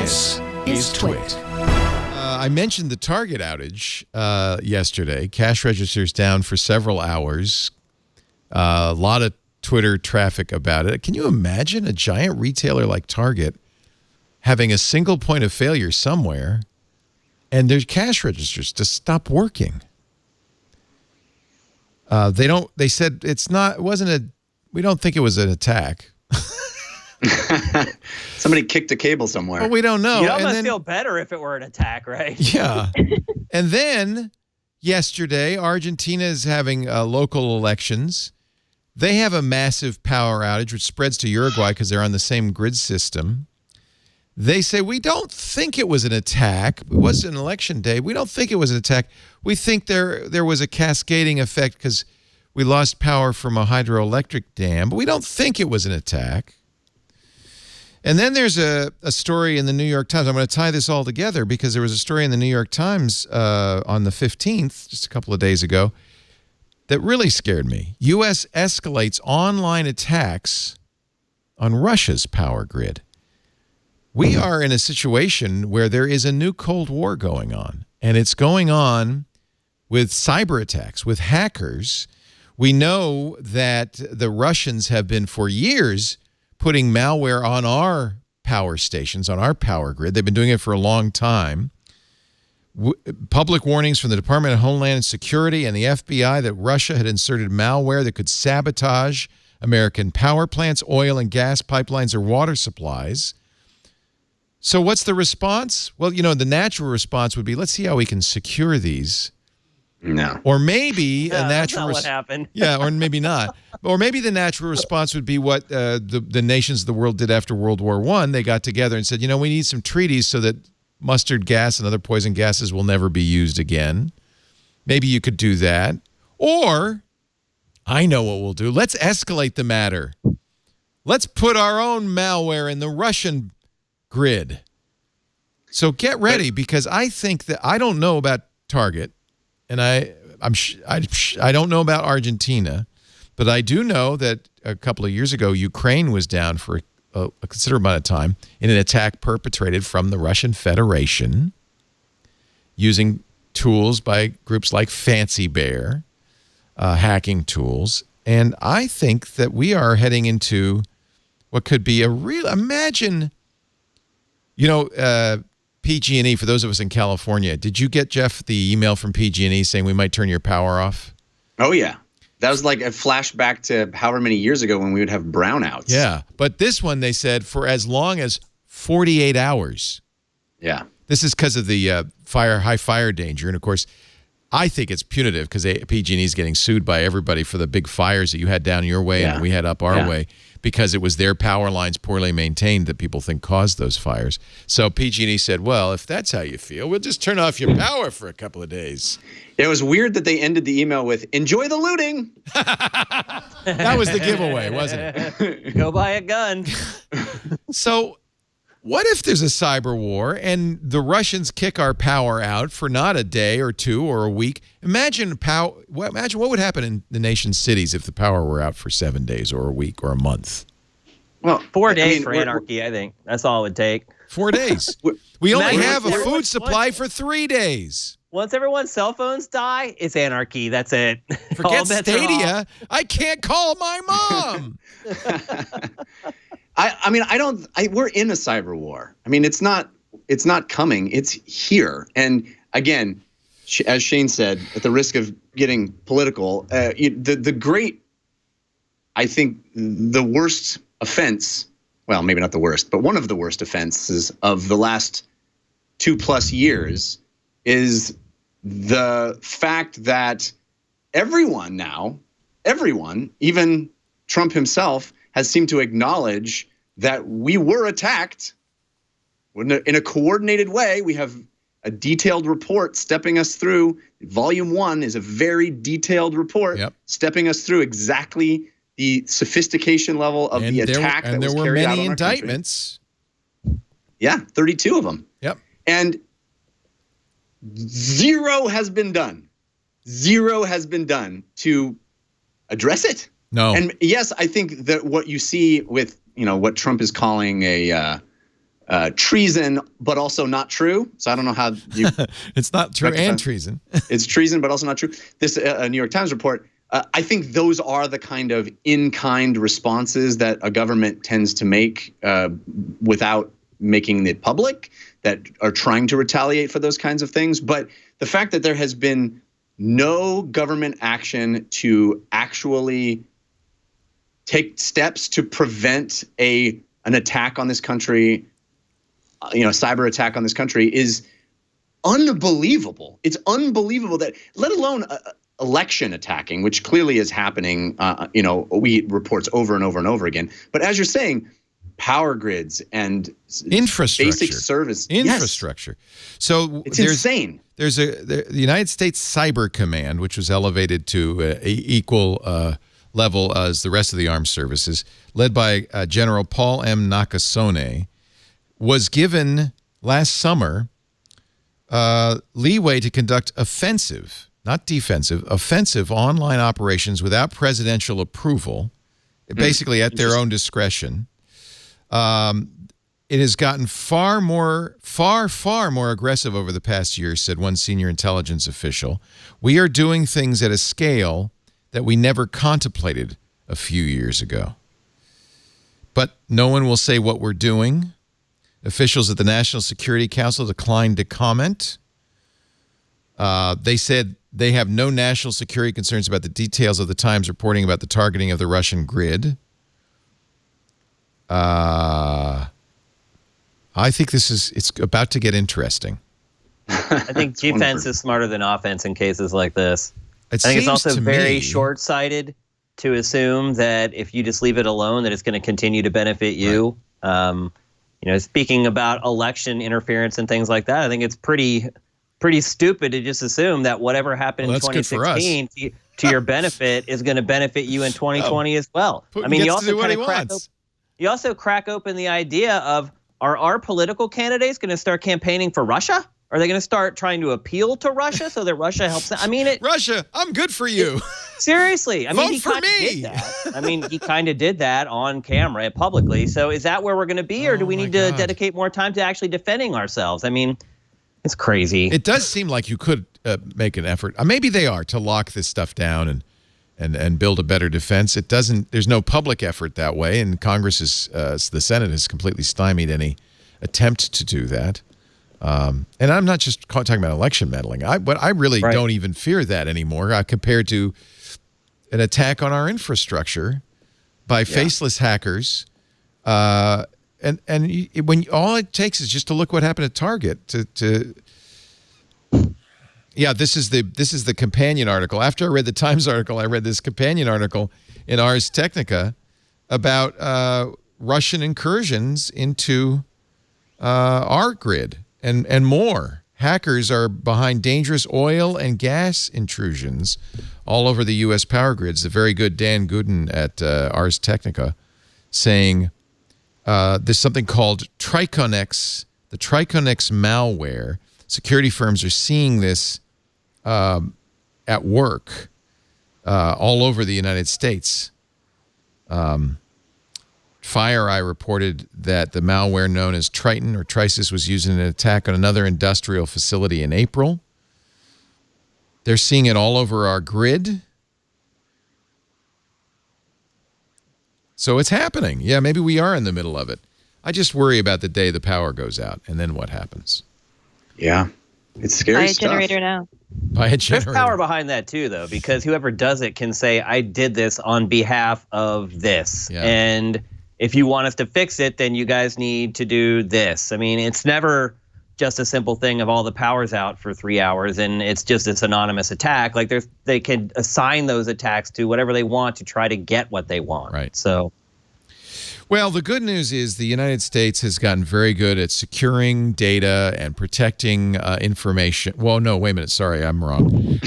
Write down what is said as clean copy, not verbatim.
This is TWiT. I mentioned the Target outage yesterday. Cash registers down for several hours. A lot of Twitter traffic about it. Can you imagine a giant retailer like Target having a single point of failure somewhere and their cash registers just stop working? They said we don't think it was an attack. Somebody kicked a cable somewhere. Well, we don't know. You'd almost feel better if it were an attack, right? Yeah. And then yesterday, Argentina is having local elections. They have a massive power outage, which spreads to Uruguay because they're on the same grid system. They say, we don't think it was an attack. It was an election day. We don't think it was an attack. We think there was a cascading effect because we lost power from a hydroelectric dam, but we don't think it was an attack. And then there's a story in the New York Times. I'm going to tie this all together because there was a story in the New York Times on the 15th, just a couple of days ago, that really scared me. U.S. escalates online attacks on Russia's power grid. We are in a situation where there is a new Cold War going on, and it's going on with cyber attacks, with hackers. We know that the Russians have been for years putting malware on our power stations, on our power grid. They've been doing it for a long time. Public warnings from the Department of Homeland Security and the FBI that Russia had inserted malware that could sabotage American power plants, oil and gas pipelines, or water supplies. So what's the response? Well, the natural response would be, let's see how we can secure these. No. Or maybe a natural... That's not what happened. Yeah, or maybe not. Or maybe the natural response would be what the nations of the world did after World War I. They got together and said, we need some treaties so that mustard gas and other poison gases will never be used again. Maybe you could do that. Or, I know what we'll do. Let's escalate the matter. Let's put our own malware in the Russian grid. So get ready, because I think that I don't know about Target. And I don't know about Argentina, but I do know that a couple of years ago, Ukraine was down for a considerable amount of time in an attack perpetrated from the Russian Federation using tools by groups like Fancy Bear, hacking tools. And I think that we are heading into what could be a real, imagine, PG&E, for those of us in California, did you get, Jeff, the email from PG&E saying we might turn your power off? Oh, yeah. That was like a flashback to however many years ago when we would have brownouts. Yeah. But this one, they said, for as long as 48 hours. Yeah. This is because of the high fire danger. And, of course, I think it's punitive because PG&E is getting sued by everybody for the big fires that you had down your way and we had up our way, because it was their power lines poorly maintained that people think caused those fires. So PG&E said, well, if that's how you feel, we'll just turn off your power for a couple of days. It was weird that they ended the email with, enjoy the looting. That was the giveaway, wasn't it? Go buy a gun. So what if there's a cyber war and the Russians kick our power out for not a day or two or a week? Imagine what would happen in the nation's cities if the power were out for 7 days or a week or a month. Well, 4 days for anarchy, I think. That's all it would take. 4 days. We only have a food supply for 3 days. Once everyone's cell phones die, it's anarchy. That's it. Forget Stadia. I can't call my mom. We're in a cyber war. I mean, it's not coming. It's here. And again, as Shane said, at the risk of getting political, I think the worst offense, well, maybe not the worst, but one of the worst offenses of the last 2+ years is the fact that everyone, even Trump himself, has seemed to acknowledge that we were attacked in a coordinated way. We have a detailed report stepping us through. Volume 1 is a very detailed report stepping us through exactly the sophistication level of the attack that was carried out on our country. And there were many indictments. Yeah, 32 of them. Yep. And zero has been done. Zero has been done to address it. No. And yes, I think that what you see with, what Trump is calling a treason, but also not true. So I don't know how you. It's not true and treason. It's treason, but also not true. This New York Times report. I think those are the kind of in-kind responses that a government tends to make without making it public, that are trying to retaliate for those kinds of things. But the fact that there has been no government action to actually take steps to prevent an attack on this country, cyber attack on this country, is unbelievable. It's unbelievable that, let alone election attacking, which clearly is happening. We reports over and over and over again. But as you're saying, power grids and infrastructure, basic service infrastructure. Yes. So it's insane. There's the United States Cyber Command, which was elevated to equal level as the rest of the armed services, led by General Paul M. Nakasone, was given last summer leeway to conduct offensive, not defensive, offensive online operations without presidential approval, basically at their own discretion. It has gotten far more aggressive over the past year, said one senior intelligence official. We are doing things at a scale that we never contemplated a few years ago. But no one will say what we're doing. Officials at the National Security Council declined to comment. They said they have no national security concerns about the details of the Times reporting about the targeting of the Russian grid. I think it's about to get interesting. I think defense is smarter than offense in cases like this. I think it's also very short-sighted to assume that if you just leave it alone, that it's going to continue to benefit you. Right. Speaking about election interference and things like that, I think it's pretty stupid to just assume that whatever happened in 2016 to your benefit is going to benefit you in 2020 as well. Putin gets to do what he wants. You also crack open the idea of, are our political candidates going to start campaigning for Russia? Are they going to start trying to appeal to Russia so that Russia helps them? Russia, I'm good for you. Seriously. Vote for me. Did that. He kind of did that on camera publicly. So is that where we're going to be, or do we need to dedicate more time to actually defending ourselves? It's crazy. It does seem like you could make an effort. Maybe they are, to lock this stuff down and build a better defense. It doesn't. There's no public effort that way, and Congress the Senate has completely stymied any attempt to do that. And I'm not just talking about election meddling. But I really don't even fear that anymore compared to an attack on our infrastructure by faceless hackers. And when all it takes is just to look what happened at Target this is the companion article. After I read the Times article, I read this companion article in Ars Technica about Russian incursions into our grid and more. Hackers are behind dangerous oil and gas intrusions all over the U.S. power grids. The very good Dan Gooden at Ars Technica saying there's something called Triconex, the Triconex malware. Security firms are seeing this at work all over the United States. FireEye reported that the malware known as Triton or Trisis was used in an attack on another industrial facility in April. They're seeing it all over our grid. So it's happening. Yeah, maybe we are in the middle of it. I just worry about the day the power goes out and then what happens. Yeah, it's scary stuff. Buy a generator now. Buy a generator. There's power behind that too, though, because whoever does it can say, I did this on behalf of this. Yeah. And if you want us to fix it, then you guys need to do this. It's never just a simple thing of all the power's out for 3 hours and it's just this anonymous attack. Like they can assign those attacks to whatever they want to try to get what they want. Right. So, well, the good news is the United States has gotten very good at securing data and protecting information. Well, no, wait a minute. Sorry, I'm wrong.